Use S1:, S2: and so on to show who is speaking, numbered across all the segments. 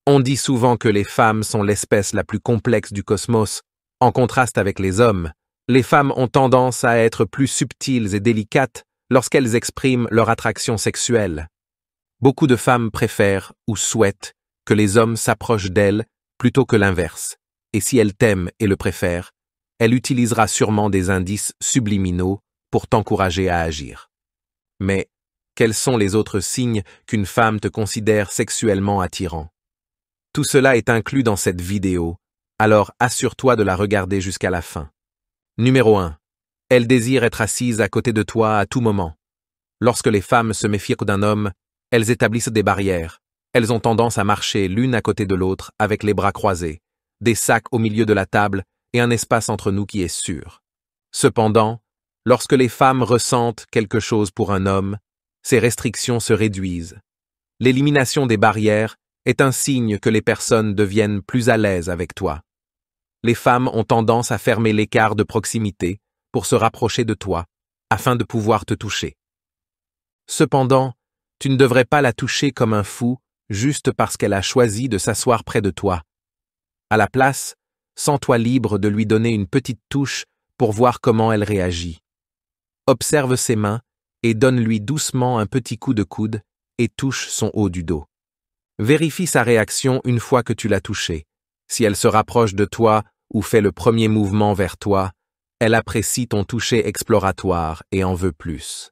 S1: On dit souvent que les femmes sont l'espèce la plus complexe du cosmos. En contraste avec les hommes, les femmes ont tendance à être plus subtiles et délicates lorsqu'elles expriment leur attraction sexuelle. Beaucoup de femmes préfèrent ou souhaitent que les hommes s'approchent d'elles plutôt que l'inverse, et si elle t'aime et le préfère, elle utilisera sûrement des indices subliminaux pour t'encourager à agir. Mais quels sont les autres signes qu'une femme te considère sexuellement attirant? Tout cela est inclus dans cette vidéo, alors assure-toi de la regarder jusqu'à la fin. Numéro 1. Elle désire être assise à côté de toi à tout moment. Lorsque les femmes se méfient d'un homme, elles établissent des barrières. Elles ont tendance à marcher l'une à côté de l'autre avec les bras croisés, des sacs au milieu de la table et un espace entre nous qui est sûr. Cependant, lorsque les femmes ressentent quelque chose pour un homme, ces restrictions se réduisent. L'élimination des barrières est un signe que les personnes deviennent plus à l'aise avec toi. Les femmes ont tendance à fermer l'écart de proximité pour se rapprocher de toi, afin de pouvoir te toucher. Cependant, tu ne devrais pas la toucher comme un fou juste parce qu'elle a choisi de s'asseoir près de toi. À la place, sens-toi libre de lui donner une petite touche pour voir comment elle réagit. Observe ses mains et donne-lui doucement un petit coup de coude et touche son haut du dos. Vérifie sa réaction une fois que tu l'as touchée. Si elle se rapproche de toi ou fait le premier mouvement vers toi, elle apprécie ton toucher exploratoire et en veut plus.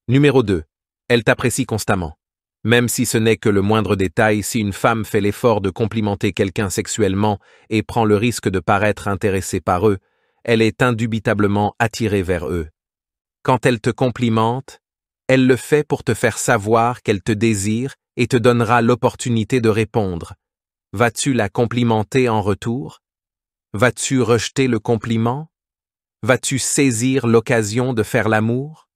S1: Numéro 2. Elle t'apprécie constamment. Même si ce n'est que le moindre détail, si une femme fait l'effort de complimenter quelqu'un sexuellement et prend le risque de paraître intéressée par eux, elle est indubitablement attirée vers eux. Quand elle te complimente, elle le fait pour te faire savoir qu'elle te désire et te donnera l'opportunité de répondre. Vas-tu la complimenter en retour? Vas-tu rejeter le compliment? Vas-tu saisir l'occasion de faire l'amour?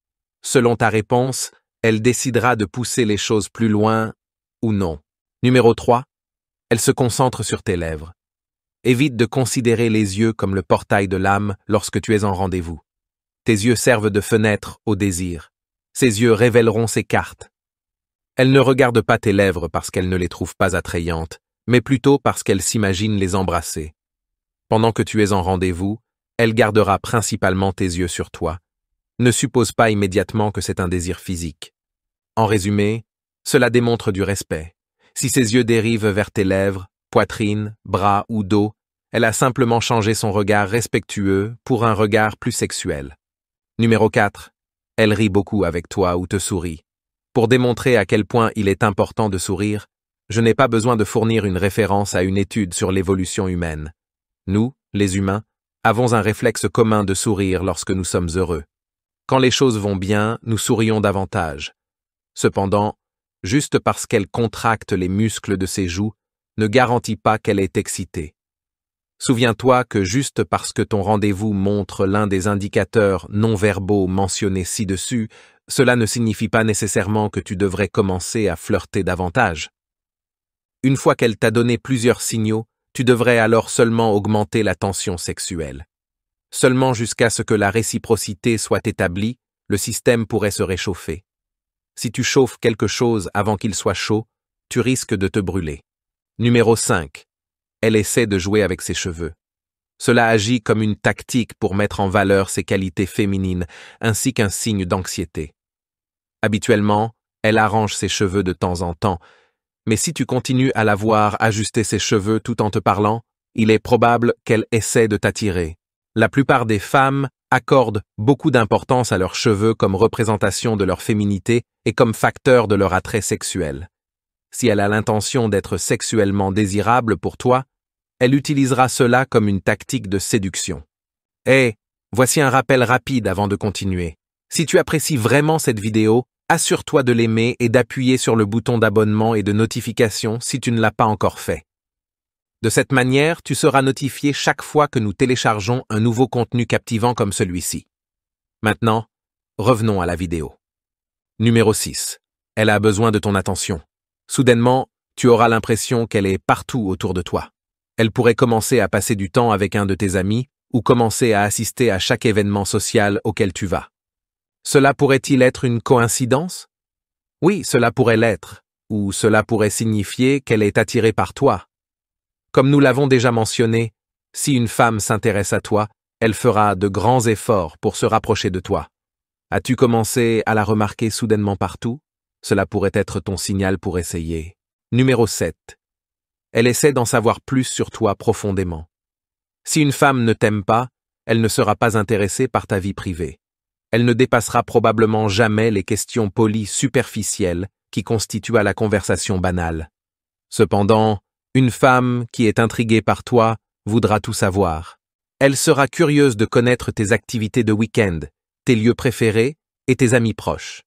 S1: Selon ta réponse, elle décidera de pousser les choses plus loin ou non. Numéro 3. Elle se concentre sur tes lèvres. Évite de considérer les yeux comme le portail de l'âme lorsque tu es en rendez-vous. Tes yeux servent de fenêtre au désir. Ces yeux révéleront ses cartes. Elle ne regarde pas tes lèvres parce qu'elle ne les trouve pas attrayantes, mais plutôt parce qu'elle s'imagine les embrasser. Pendant que tu es en rendez-vous, elle gardera principalement tes yeux sur toi. Ne suppose pas immédiatement que c'est un désir physique. En résumé, cela démontre du respect. Si ses yeux dérivent vers tes lèvres, poitrine, bras ou dos, elle a simplement changé son regard respectueux pour un regard plus sexuel. Numéro 4. Elle rit beaucoup avec toi ou te sourit. Pour démontrer à quel point il est important de sourire, je n'ai pas besoin de fournir une référence à une étude sur l'évolution humaine. Nous, les humains, avons un réflexe commun de sourire lorsque nous sommes heureux. Quand les choses vont bien, nous sourions davantage. Cependant, juste parce qu'elle contracte les muscles de ses joues, ne garantit pas qu'elle est excitée. Souviens-toi que juste parce que ton rendez-vous montre l'un des indicateurs non-verbaux mentionnés ci-dessus, cela ne signifie pas nécessairement que tu devrais commencer à flirter davantage. Une fois qu'elle t'a donné plusieurs signaux, tu devrais alors seulement augmenter la tension sexuelle. Seulement jusqu'à ce que la réciprocité soit établie, le système pourrait se réchauffer. Si tu chauffes quelque chose avant qu'il soit chaud, tu risques de te brûler. Numéro 5. Elle essaie de jouer avec ses cheveux. Cela agit comme une tactique pour mettre en valeur ses qualités féminines, ainsi qu'un signe d'anxiété. Habituellement, elle arrange ses cheveux de temps en temps, mais si tu continues à la voir ajuster ses cheveux tout en te parlant, il est probable qu'elle essaie de t'attirer. La plupart des femmes accordent beaucoup d'importance à leurs cheveux comme représentation de leur féminité et comme facteur de leur attrait sexuel. Si elle a l'intention d'être sexuellement désirable pour toi, elle utilisera cela comme une tactique de séduction. Voici un rappel rapide avant de continuer. Si tu apprécies vraiment cette vidéo, assure-toi de l'aimer et d'appuyer sur le bouton d'abonnement et de notification si tu ne l'as pas encore fait. De cette manière, tu seras notifié chaque fois que nous téléchargeons un nouveau contenu captivant comme celui-ci. Maintenant, revenons à la vidéo. Numéro 6. Elle a besoin de ton attention. Soudainement, tu auras l'impression qu'elle est partout autour de toi. Elle pourrait commencer à passer du temps avec un de tes amis ou commencer à assister à chaque événement social auquel tu vas. Cela pourrait-il être une coïncidence? Oui, cela pourrait l'être. ou cela pourrait signifier qu'elle est attirée par toi. Comme nous l'avons déjà mentionné, si une femme s'intéresse à toi, elle fera de grands efforts pour se rapprocher de toi. As-tu commencé à la remarquer soudainement partout? Cela pourrait être ton signal pour essayer. Numéro 7. Elle essaie d'en savoir plus sur toi profondément. Si une femme ne t'aime pas, elle ne sera pas intéressée par ta vie privée. Elle ne dépassera probablement jamais les questions polies superficielles qui constituent à la conversation banale. Cependant, une femme qui est intriguée par toi voudra tout savoir. Elle sera curieuse de connaître tes activités de week-end, tes lieux préférés et tes amis proches.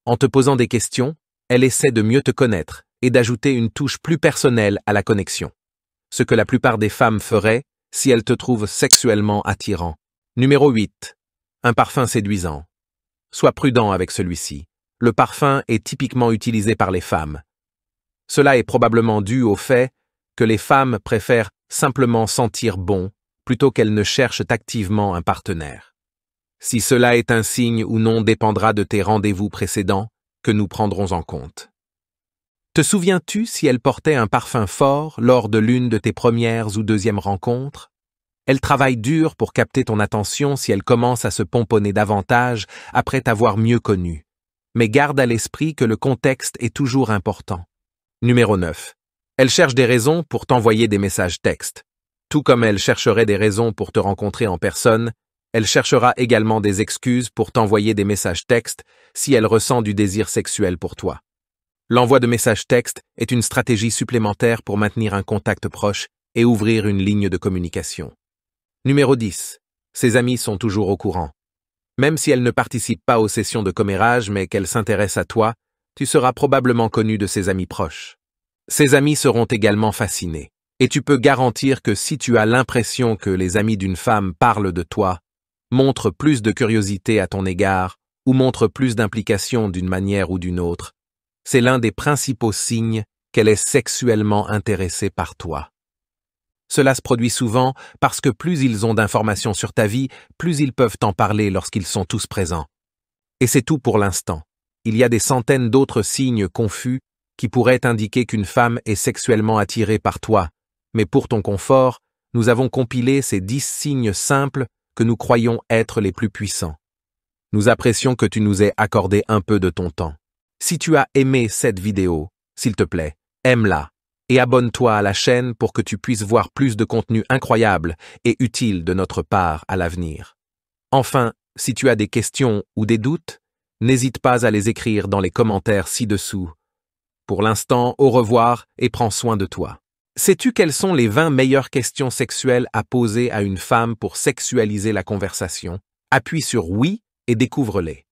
S1: En te posant des questions, elle essaie de mieux te connaître et d'ajouter une touche plus personnelle à la connexion. Ce que la plupart des femmes feraient si elles te trouvent sexuellement attirant. Numéro 8. Un parfum séduisant. Sois prudent avec celui-ci. Le parfum est typiquement utilisé par les femmes. Cela est probablement dû au fait que les femmes préfèrent simplement sentir bon plutôt qu'elles ne cherchent activement un partenaire. Si cela est un signe ou non dépendra de tes rendez-vous précédents que nous prendrons en compte. Te souviens-tu si elle portait un parfum fort lors de l'une de tes premières ou deuxièmes rencontres? Elle travaille dur pour capter ton attention si elle commence à se pomponner davantage après t'avoir mieux connu. Mais garde à l'esprit que le contexte est toujours important. Numéro 9. Elle cherche des raisons pour t'envoyer des messages textes. Tout comme elle chercherait des raisons pour te rencontrer en personne, elle cherchera également des excuses pour t'envoyer des messages textes si elle ressent du désir sexuel pour toi. L'envoi de messages textes est une stratégie supplémentaire pour maintenir un contact proche et ouvrir une ligne de communication. Numéro 10. Ses amis sont toujours au courant. Même si elle ne participe pas aux sessions de commérage mais qu'elle s'intéresse à toi, tu seras probablement connu de ses amis proches. Ses amis seront également fascinés. Et tu peux garantir que si tu as l'impression que les amis d'une femme parlent de toi, montrent plus de curiosité à ton égard ou montrent plus d'implication d'une manière ou d'une autre, c'est l'un des principaux signes qu'elle est sexuellement intéressée par toi. Cela se produit souvent parce que plus ils ont d'informations sur ta vie, plus ils peuvent t'en parler lorsqu'ils sont tous présents. Et c'est tout pour l'instant. Il y a des centaines d'autres signes confus qui pourraient indiquer qu'une femme est sexuellement attirée par toi, mais pour ton confort, nous avons compilé ces 10 signes simples que nous croyons être les plus puissants. Nous apprécions que tu nous aies accordé un peu de ton temps. Si tu as aimé cette vidéo, s'il te plaît, aime-la et abonne-toi à la chaîne pour que tu puisses voir plus de contenu incroyable et utile de notre part à l'avenir. Enfin, si tu as des questions ou des doutes, n'hésite pas à les écrire dans les commentaires ci-dessous. Pour l'instant, au revoir et prends soin de toi. Sais-tu quelles sont les 20 meilleures questions sexuelles à poser à une femme pour sexualiser la conversation? Appuie sur oui et découvre-les.